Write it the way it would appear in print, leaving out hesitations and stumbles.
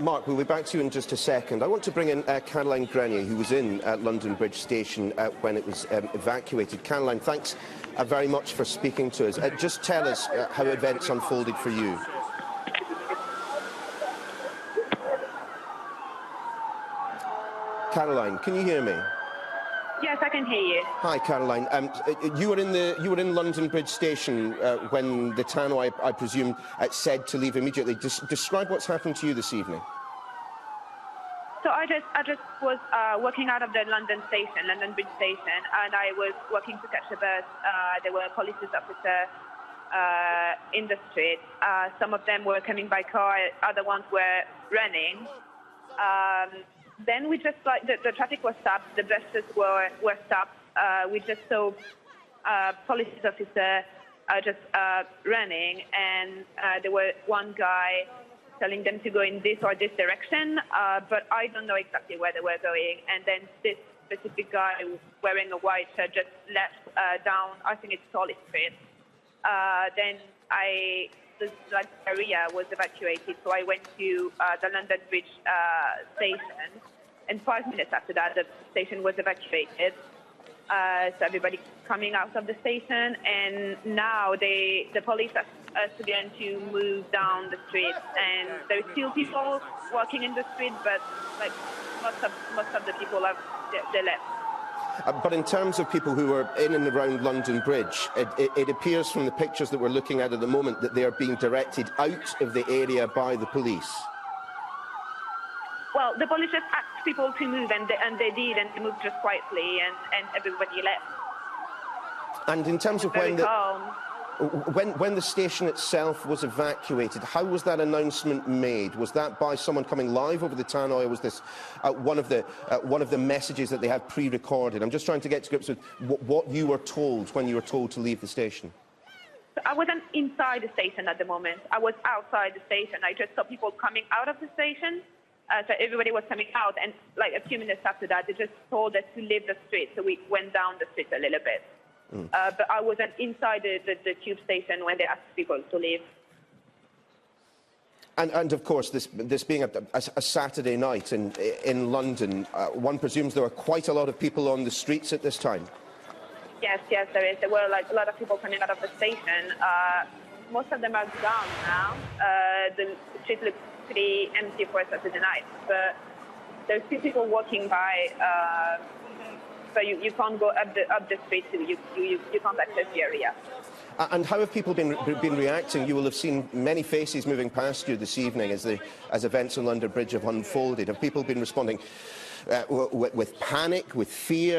Mark, we'll be back to you in just a second. I want to bring in Caroline Grenier, who was in London Bridge Station when it was evacuated. Caroline, thanks very much for speaking to us. Just tell us how events unfolded for you. Caroline, can you hear me? Yes, I can hear you. Hi, Caroline. You were in London Bridge Station when the tannoy, I presume, said to leave immediately. Describe what's happened to you this evening. So I just was walking out of the London Bridge Station, and I was walking to catch a bus. There were police officers in the street. Some of them were coming by car, other ones were running. Then we just, like, the traffic was stopped, the buses were stopped. We just saw police officer just running, and there was one guy telling them to go in this or this direction, but I don't know exactly where they were going. And then this specific guy wearing a white shirt just left down, I think it's Solly Street. Then this area was evacuated, so I went to the London Bridge station, and 5 minutes after that, the station was evacuated. So everybody coming out of the station, and now the police are beginning to move down the street, and there are still people walking in the street, but like most of the people they left. But in terms of people who are in and around London Bridge, it appears from the pictures that we're looking at the moment that they are being directed out of the area by the police. Well, the police just asked people to move, and they did, and they moved just quietly, and everybody left. And in terms of when the station itself was evacuated, how was that announcement made? Was that by someone coming live over the tannoy, or was this one of the messages that they had pre-recorded? I'm just trying to get to grips with what you were told when you were told to leave the station. So I wasn't inside the station at the moment. I was outside the station. I just saw people coming out of the station. So everybody was coming out, and like a few minutes after that, they just told us to leave the street. So we went down the street a little bit. But I wasn't inside the tube station when they asked people to leave. And of course, this being a Saturday night in London, one presumes there are quite a lot of people on the streets at this time. Yes, there is. There were like a lot of people coming out of the station. Most of them are gone now. The street looks pretty empty for Saturday night, but there's still people walking by. So you can't go up the street. You can't access the area. And how have people been reacting? You will have seen many faces moving past you this evening as events on London Bridge have unfolded. Have people been responding with panic, with fear?